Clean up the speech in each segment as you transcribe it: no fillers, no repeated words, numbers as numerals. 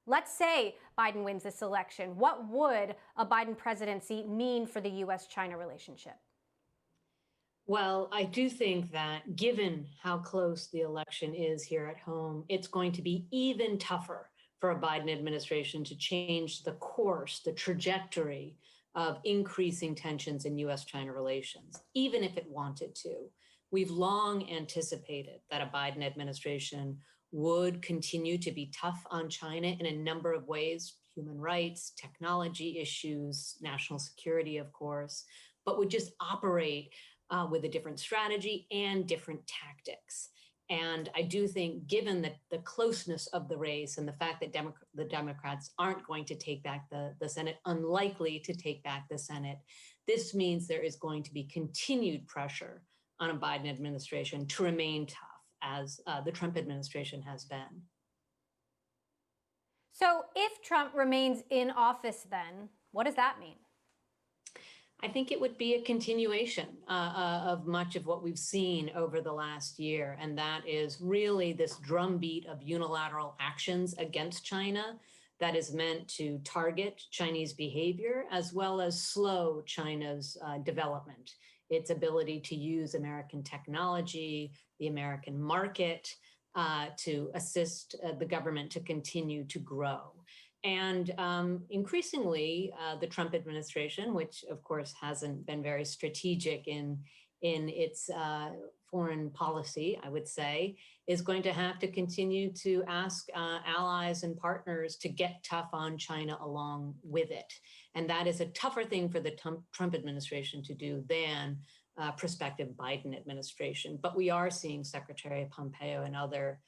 Let's say Biden wins this election. What would a Biden presidency mean for the U.S. China relationship? Well, I do think that given how close the election is here at home, it's going to be even tougher for a Biden administration to change the course, the trajectory of increasing tensions in U.S. China relations, even if it wanted to. We've long anticipated that a Biden administration would continue to be tough on China in a number of ways: human rights, technology issues, national security, of course, but would just operate with a different strategy and different tactics. And I do think, given the closeness of the race and the fact that the Democrats aren't going to take back the Senate, unlikely to take back the Senate, this means there is going to be continued pressure on a Biden administration to remain tough, as the Trump administration has been. So if Trump remains in office, then what does that mean? I think it would be a continuation of much of what we've seen over the last year. And that is really this drumbeat of unilateral actions against China that is meant to target Chinese behavior as well as slow China's development, its ability to use American technology, the American market, to assist the government to continue to grow. And increasingly, the Trump administration, which of course hasn't been very strategic in its foreign policy, I would say, is going to have to continue to ask allies and partners to get tough on China along with it. And that is a tougher thing for the Trump administration to do than prospective Biden administration. But we are seeing Secretary Pompeo and other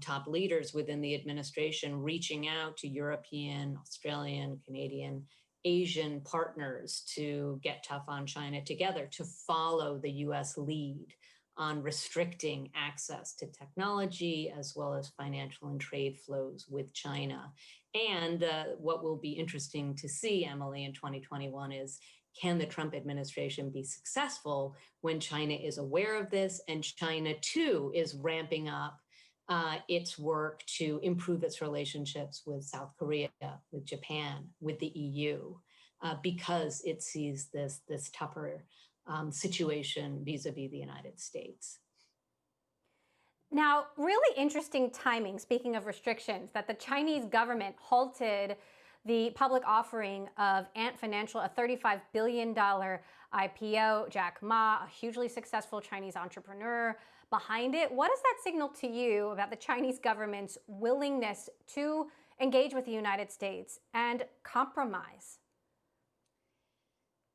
top leaders within the administration reaching out to European, Australian, Canadian, Asian partners to get tough on China together, to follow the U.S. lead on restricting access to technology as well as financial and trade flows with China. And what will be interesting to see, Emily, in 2021 is, can the Trump administration be successful when China is aware of this and China, too, is ramping up its work to improve its relationships with South Korea, with Japan, with the EU, because it sees this tougher situation vis-a-vis the United States. Now, really interesting timing, speaking of restrictions, that the Chinese government halted the public offering of Ant Financial, a $35 billion IPO. Jack Ma, a hugely successful Chinese entrepreneur, behind it. What does that signal to you about the Chinese government's willingness to engage with the United States and compromise?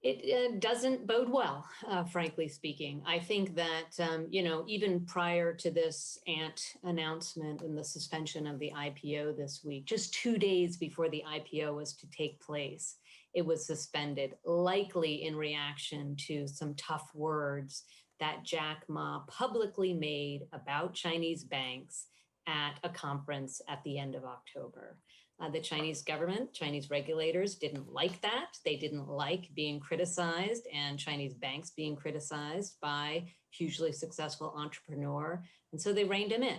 It doesn't bode well, frankly speaking. I think that, even prior to this Ant announcement and the suspension of the IPO this week, just 2 days before the IPO was to take place, it was suspended, likely in reaction to some tough words that Jack Ma publicly made about Chinese banks at a conference at the end of October. The Chinese government, Chinese regulators didn't like that. They didn't like being criticized and Chinese banks being criticized by hugely successful entrepreneur. And so they reined him in.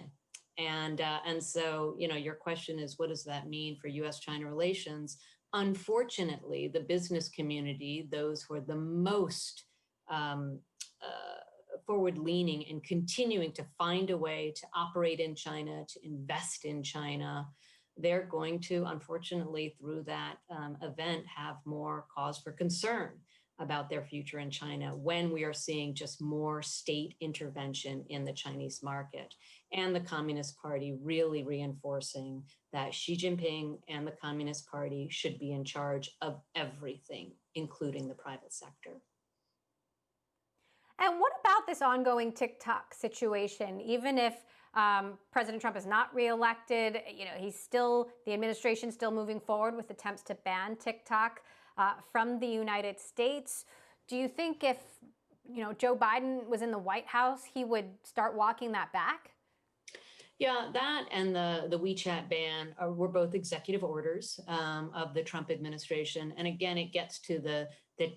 And so, your question is, what does that mean for U.S.-China relations? Unfortunately, the business community, those who are the most forward-leaning and continuing to find a way to operate in China, to invest in China, they're going to, unfortunately, through that event, have more cause for concern about their future in China when we are seeing just more state intervention in the Chinese market, and the Communist Party really reinforcing that Xi Jinping and the Communist Party should be in charge of everything, including the private sector. And what about this ongoing TikTok situation? Even if President Trump is not reelected, the administration's still moving forward with attempts to ban TikTok from the United States. Do you think if, Joe Biden was in the White House, he would start walking that back? Yeah, that and the WeChat ban were both executive orders of the Trump administration. And again, it gets to the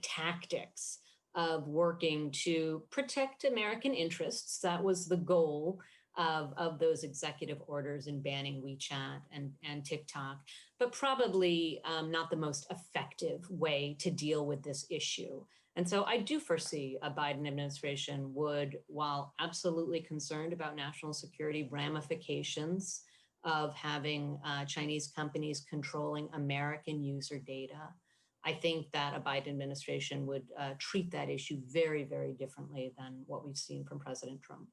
tactics of working to protect American interests. That was the goal of those executive orders in banning WeChat and TikTok, but probably not the most effective way to deal with this issue. And so I do foresee a Biden administration would, while absolutely concerned about national security ramifications of having Chinese companies controlling American user data, I think that a Biden administration would treat that issue very, very differently than what we've seen from President Trump.